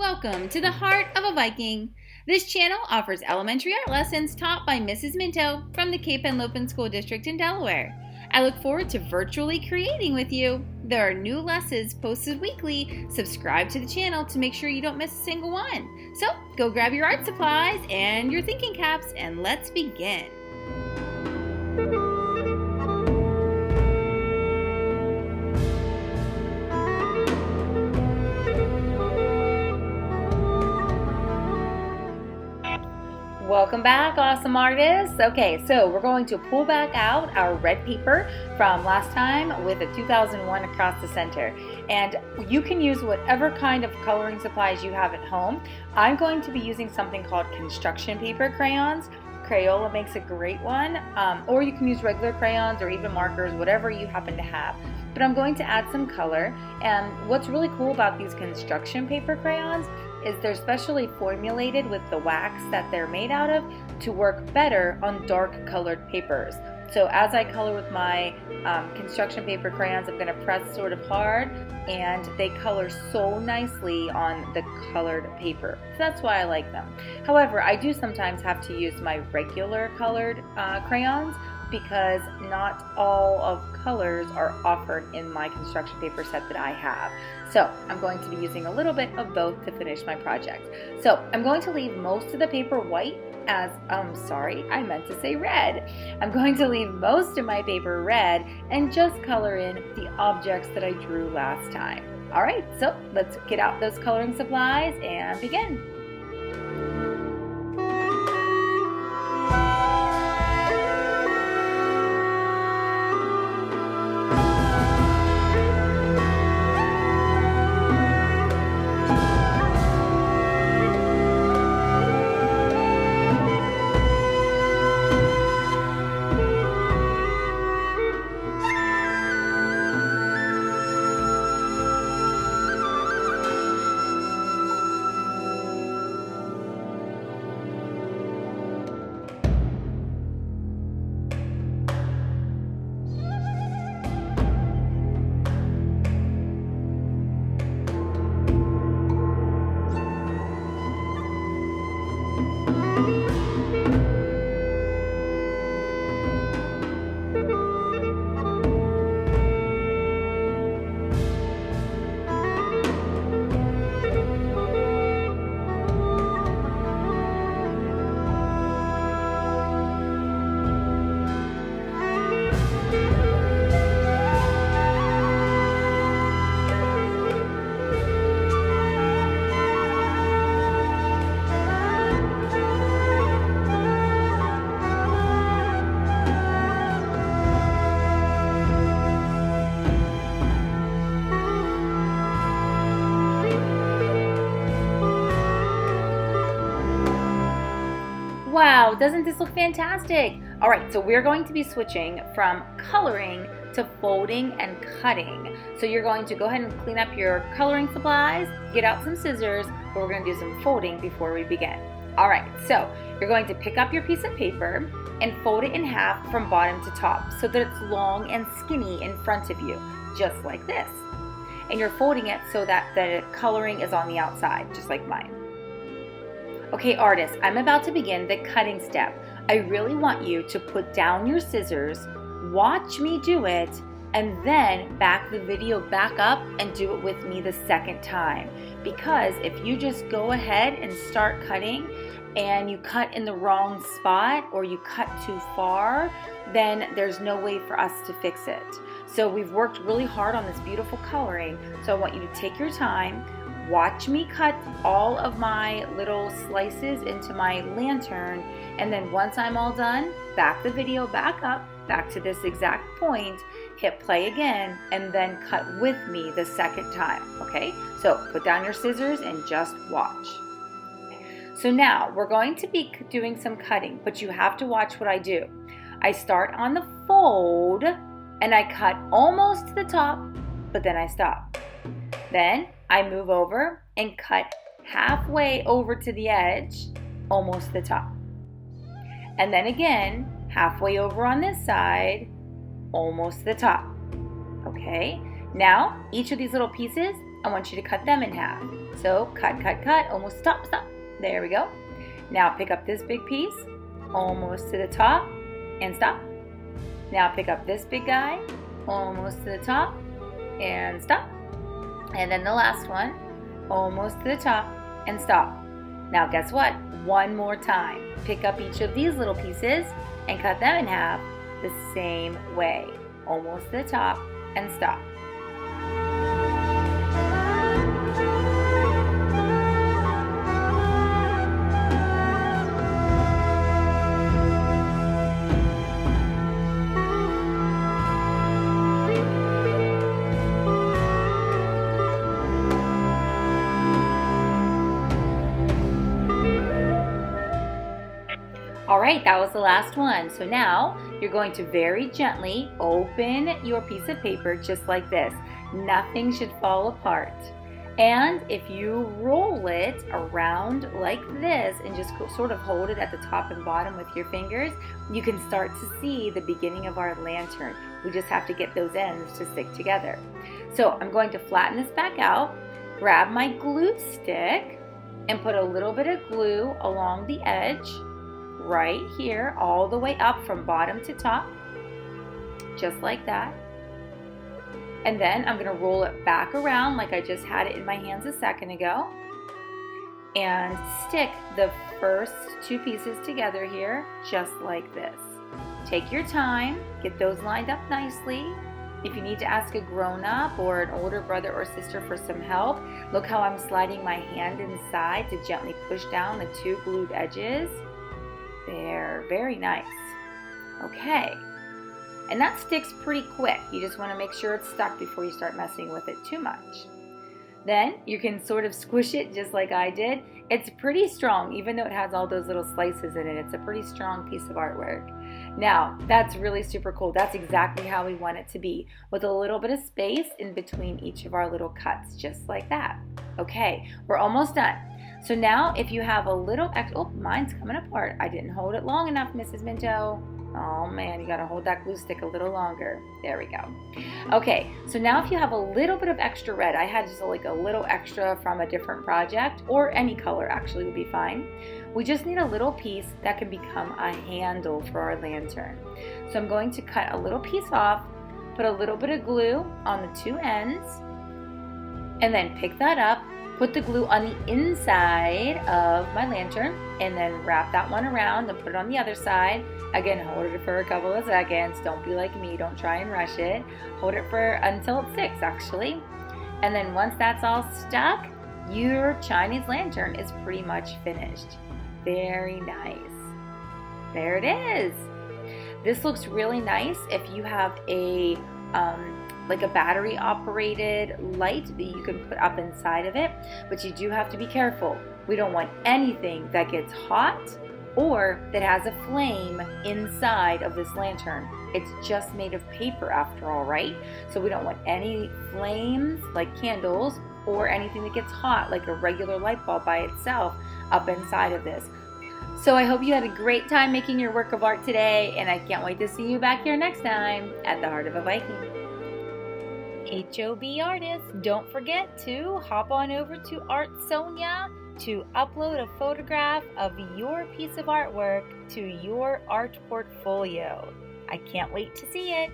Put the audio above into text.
Welcome to the Heart of a Viking. This channel offers elementary art lessons taught by Mrs. Minto from the Cape Henlopen School District in Delaware. I look forward to virtually creating with you. There are new lessons posted weekly. Subscribe to the channel to make sure you don't miss a single one. So go grab your art supplies and your thinking caps and let's begin. Welcome back, awesome artists. Okay, so we're going to pull back out our red paper from last time with a 2001 across the center. And you can use whatever kind of coloring supplies you have at home. I'm going to be using something called construction paper crayons. Crayola makes a great one, or you can use regular crayons or even markers, whatever you happen to have. But I'm going to add some color, and what's really cool about these construction paper crayons is they're specially formulated with the wax that they're made out of to work better on dark colored papers. So as I color with my construction paper crayons, I'm going to press sort of hard, and they color so nicely on the colored paper. So that's why I like them. However, I do sometimes have to use my regular colored crayons because not all of colors are offered in my construction paper set that I have. So I'm going to be using a little bit of both to finish my project. So I'm going to leave most of the paper white as, I meant to say red. I'm going to leave most of my paper red and just color in the objects that I drew last time. All right, so let's get out those coloring supplies and begin. Wow, doesn't this look fantastic? All right, so we're going to be switching from coloring to folding and cutting. So you're going to go ahead and clean up your coloring supplies, get out some scissors, but we're going to do some folding before we begin. All right, so you're going to pick up your piece of paper and fold it in half from bottom to top so that it's long and skinny in front of you, just like this. And you're folding it so that the coloring is on the outside, just like mine. Okay, artists, I'm about to begin the cutting step. I really want you to put down your scissors, watch me do it, and then back the video back up and do it with me the second time. Because if you just go ahead and start cutting and you cut in the wrong spot or you cut too far, then there's no way for us to fix it. So we've worked really hard on this beautiful coloring, so I want you to take your time. Watch me cut all of my little slices into my lantern, and then once I'm all done, back the video back up, back to this exact point, hit play again, and then cut with me the second time, okay? So put down your scissors and just watch. So now we're going to be doing some cutting, but you have to watch what I do. I start on the fold, and I cut almost to the top, but then I stop. Then I move over and cut halfway over to the edge, almost the top. And then again, halfway over on this side, almost the top. Okay, now each of these little pieces I want you to cut them in half. So cut, cut, cut, almost stop, stop. There we go. Now pick up this big piece, almost to the top, and stop. Now pick up this big guy, almost to the top, and stop. And then the last one, almost to the top, and stop. Now guess what? One more time. Pick up each of these little pieces and cut them in half the same way. Almost to the top, and stop. All right, that was the last one. So now you're going to very gently open your piece of paper just like this. Nothing should fall apart. And if you roll it around like this and just sort of hold it at the top and bottom with your fingers, you can start to see the beginning of our lantern. We just have to get those ends to stick together. So I'm going to flatten this back out, grab my glue stick, and put a little bit of glue along the edge right here, all the way up from bottom to top, just like that. And then I'm going to roll it back around like I just had it in my hands a second ago, and stick the first two pieces together here, just like this. Take your time, get those lined up nicely. If you need to ask a grown-up or an older brother or sister for some help, look how I'm sliding my hand inside to gently push down the two glued edges. There, very nice. Okay, and that sticks pretty quick. You just want to make sure it's stuck before you start messing with it too much. Then you can sort of squish it just like I did. It's pretty strong, even though it has all those little slices in it. It's a pretty strong piece of artwork. Now, that's really super cool. That's exactly how we want it to be, with a little bit of space in between each of our little cuts, just like that. Okay, we're almost done. So now if you have a little extra, oh, mine's coming apart. I didn't hold it long enough, Mrs. Minto. Oh man, you gotta hold that glue stick a little longer. There we go. Okay, so now if you have a little bit of extra red, I had just like a little extra from a different project, or any color actually would be fine. We just need a little piece that can become a handle for our lantern. So I'm going to cut a little piece off, put a little bit of glue on the two ends, and then pick that up, put the glue on the inside of my lantern, and then wrap that one around and put it on the other side. Again, hold it for a couple of seconds. Don't be like me, don't try and rush it. Hold it for until it sticks, actually. And then once that's all stuck, your Chinese lantern is pretty much finished. Very nice. There it is. This looks really nice if you have a like a battery operated light that you can put up inside of it, but you do have to be careful. We don't want anything that gets hot or that has a flame inside of this lantern. It's just made of paper after all, right? So we don't want any flames like candles or anything that gets hot like a regular light bulb by itself up inside of this. So I hope you had a great time making your work of art today, and I can't wait to see you back here next time at the Heart of a Viking. HOB artists, don't forget to hop on over to Art Sonia to upload a photograph of your piece of artwork to your art portfolio. I can't wait to see it.